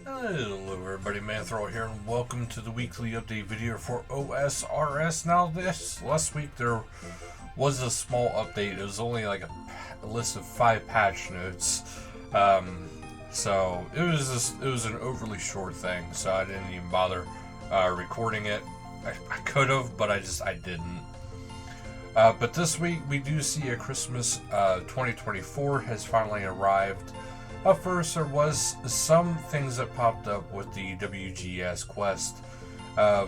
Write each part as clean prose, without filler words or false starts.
Hello everybody, Manithral here, and welcome to the weekly update video for OSRS. Now last week there was a small update. It was only like a list of 5 patch notes. So it was an overly short thing, so I didn't even bother recording it. I could have, but I didn't. But this week we do see a Christmas 2024 has finally arrived. First, there was some things that popped up with the WGS quest. For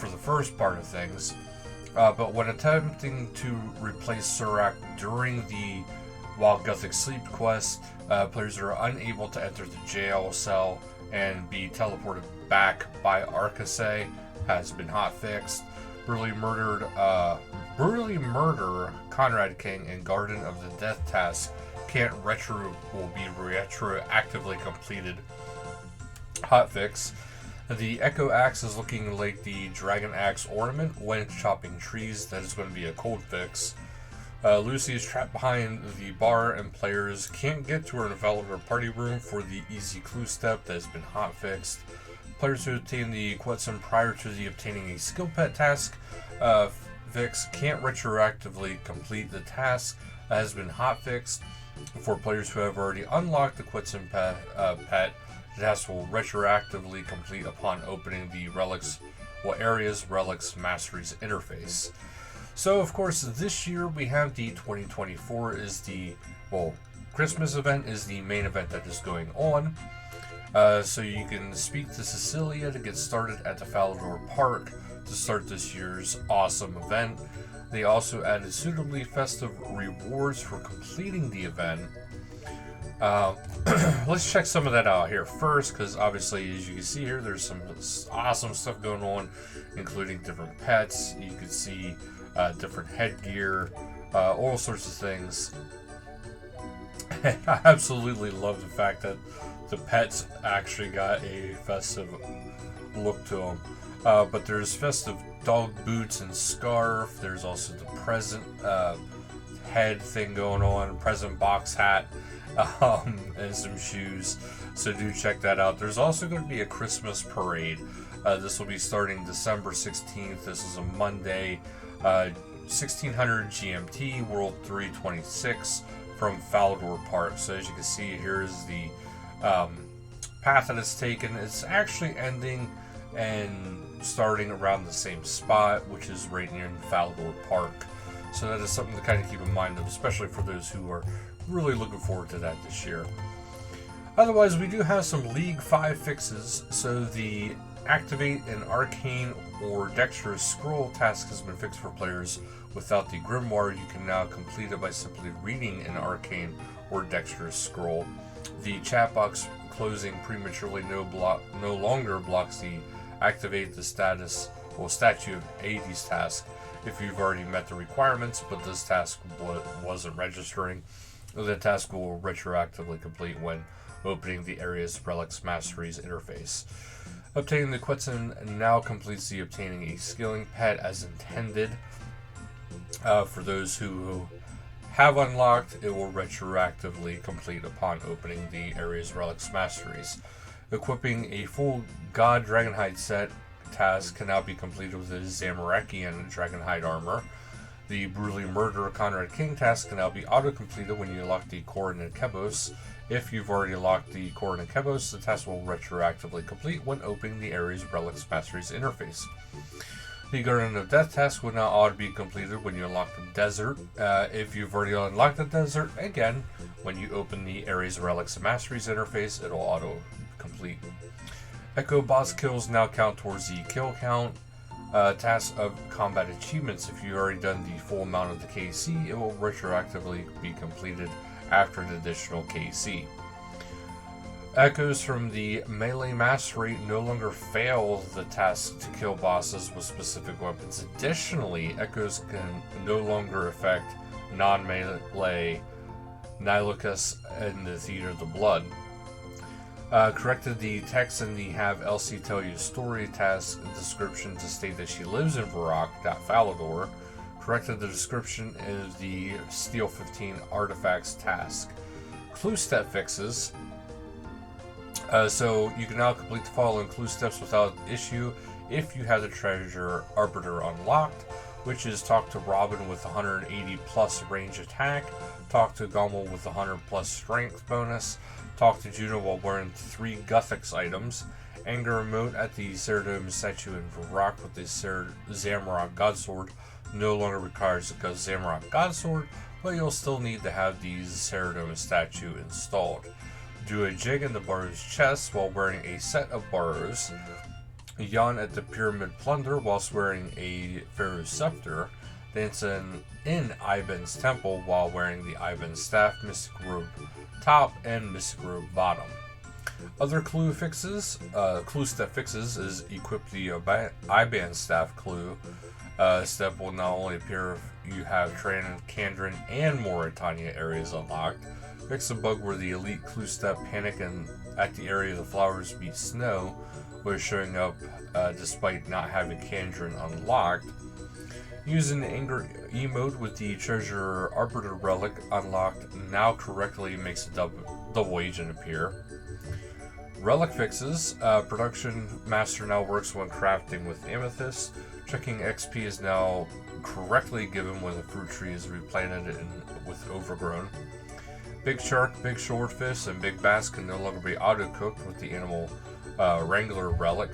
the first part of things. But when attempting to replace Surak during the While Gothic Sleep quest, players are unable to enter the jail cell and be teleported back by Arcasay has been hotfixed. Brutally murder Conrad King and Garden of the Death task will be retroactively completed. Hotfix. The Echo Axe is looking like the Dragon Axe ornament when chopping trees. That is going to be a cold fix. Lucy is trapped behind the bar and players can't get to her in a Valador party room for the easy clue step that has been hotfixed. Players who obtain the Quetzin prior to the obtaining a skill pet task fix can't retroactively complete the task that has been hotfixed. For players who have already unlocked the Quetzin pet, the task will retroactively complete upon opening the Relics Masteries interface. So, of course, this year we have the 2024 is the, Christmas event is the main event that is going on. So you can speak to Cecilia to get started at the Falador Park to start this year's awesome event. They also added suitably festive rewards for completing the event. Let's check some of that out here first, because obviously, as you can see here, there's some awesome stuff going on, including different pets. You can see different headgear, all sorts of things. I absolutely love the fact that the pets actually got a festive look to them. But there's festive dog boots and scarf. There's also the present head thing going on, present box hat, and some shoes. So do check that out. There's also going to be a Christmas parade. This will be starting December 16th. This is a Monday, 1600 GMT, World 326 from Falador Park. So as you can see, here's the path that it's taken. It's actually ending and starting around the same spot, which is right near Falador Park. So that is something to kind of keep in mind, especially for those who are really looking forward to that this year. Otherwise, we do have some League 5 fixes. So the Activate an Arcane or Dexterous Scroll task has been fixed for players without the Grimoire. You can now complete it by simply reading an Arcane or Dexterous Scroll. The chat box closing prematurely no longer blocks the Activate the Statue of Hades task if you've already met the requirements, but this task wasn't registering. The task will retroactively complete when opening the area's Relics Masteries interface. Obtaining the Quetzin now completes the obtaining a skilling pet as intended. For those who have unlocked, it will retroactively complete upon opening the area's Relics Masteries. Equipping a full God Dragonhide set task can now be completed with the Zamorakian Dragonhide armor. The Brutally Murder Conrad King task can now be auto-completed when you unlock the Korin and Kebos. If you've already locked the Korin and Kebos, the task will retroactively complete when opening the area's Relics Masteries interface. The Garden of Death task will now auto be completed when you unlock the Desert. If you've already unlocked the Desert, again, when you open the area's Relics Masteries interface, it'll auto-complete. Echo boss kills now count towards the kill count. Tasks of combat achievements. If you've already done the full amount of the KC, it will retroactively be completed after an additional KC. Echoes from the melee master rate no longer fail the task to kill bosses with specific weapons. Additionally, echoes can no longer affect non-melee Nihilus in the Theater of the Blood. Corrected the text in the Have Elsie Tell You a Story task description to state that she lives in Falador. Corrected the description of the Steel 15 Artifacts task. Clue step fixes. So you can now complete the following clue steps without issue if you have the Treasure Arbiter unlocked, which is talk to Robin with 180 plus range attack, talk to Gommel with 100 plus strength bonus, talk to Juno while wearing 3 Guthix items, anger emote at the Ceridome statue in Varrock with the Zamorak Godsword no longer requires the Zamorak Godsword, but you'll still need to have the Ceridome statue installed. Do a jig in the Burrow's chest while wearing a set of Burrows. Yawn at the Pyramid Plunder whilst wearing a Pharaoh's Scepter. Dance in Iben's Temple while wearing the Iben's Staff, Mystic Robe top, and Mystic Robe bottom. Other clue step fixes is equip the Iban Staff clue. Step will not only appear if you have Tran, Kandrin, and Mauritania areas unlocked. Fix a bug where the elite clue step panic at the area the flowers meet snow was showing up despite not having Kandrin unlocked. Using the anger emote with the Treasure Arbiter relic unlocked now correctly makes a double agent appear. Relic fixes. Production Master now works when crafting with Amethyst. Checking XP is now correctly given when the fruit tree is replanted with Overgrown. Big Shark, Big Swordfish, and Big Bass can no longer be auto-cooked with the Animal Wrangler relic.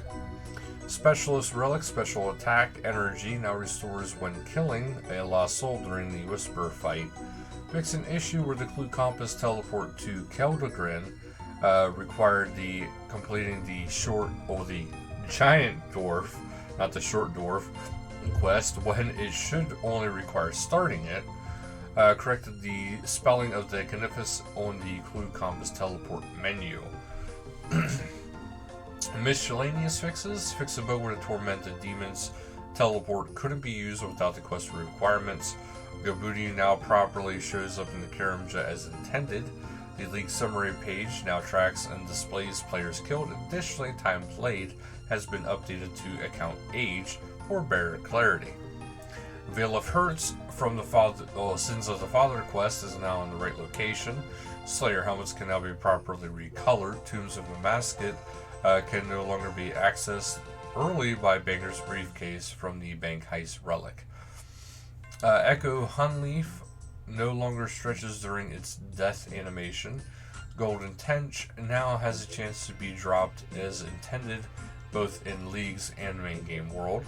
Specialist relic, special attack energy now restores when killing a lost soul during the Whisper fight. Fix an issue where the Clue Compass teleport to Keldagrin required the completing the giant dwarf, not the short dwarf, quest when it should only require starting it. Corrected the spelling of the Canifus on the Clue Compass teleport menu. Miscellaneous fixes. Fix a bow where the Tormented Demons teleport couldn't be used without the quest requirements. Gabuti now properly shows up in the Karamja as intended. The League summary page now tracks and displays players killed. Additionally, time played has been updated to account age for better clarity. Veil of Hurts from the Sins of the Father quest is now in the right location. Slayer helmets can now be properly recolored. Tombs of the Masket can no longer be accessed early by Banger's briefcase from the Bank Heist relic. Echo Hunleaf no longer stretches during its death animation. Golden Tench now has a chance to be dropped as intended, both in Leagues and main game world.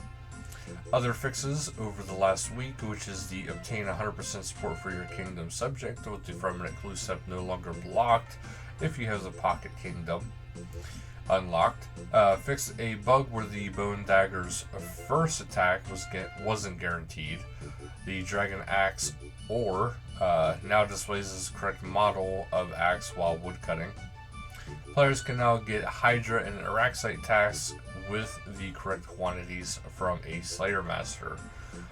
Other fixes over the last week, which is the obtain 100% support for your kingdom subject with the permanent clue step no longer blocked if you have the Pocket Kingdom unlocked. Fix a bug where the Bone Dagger's first attack wasn't guaranteed. The Dragon Axe ore now displays this correct model of axe while woodcutting. Players can now get Hydra and Araxite tasks with the correct quantities from a Slayer Master.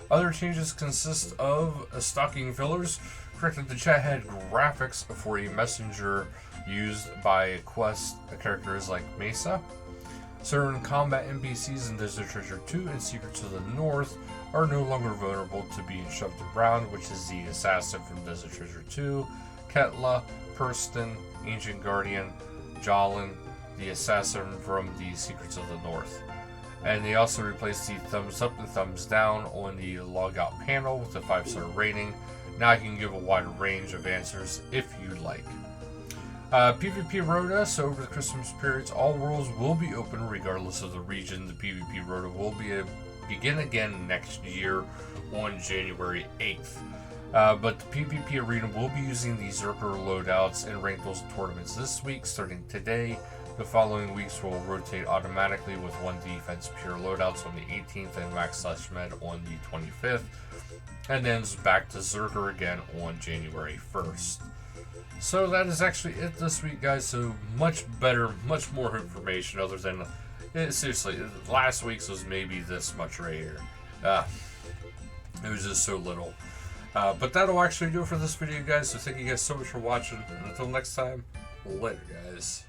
Other changes consist of stocking fillers, corrected the chat head graphics for a messenger used by quest characters like Mesa. Certain combat NPCs in Desert Treasure 2 and Secrets of the North are no longer vulnerable to being shoved around, which is the Assassin from Desert Treasure 2, Ketla, Purston, Ancient Guardian, Jolin, the Assassin from the Secrets of the North. And they also replaced the thumbs up and thumbs down on the logout panel with a 5-star rating. Now you can give a wide range of answers if you like. PvP Rota, so over the Christmas periods, all worlds will be open regardless of the region. The PvP Rota will begin again next year on January 8th. But the PvP Arena will be using the Zerker loadouts and rank those tournaments this week, starting today. The following weeks will rotate automatically with one defense pure loadouts on the 18th and Max/Med on the 25th. And then it's back to Zerker again on January 1st. So that is actually it this week, guys. So much better, much more information other than... seriously, last week's was maybe this much right here. It was just so little. But that'll actually do it for this video, guys. So thank you guys so much for watching. And until next time, later, guys.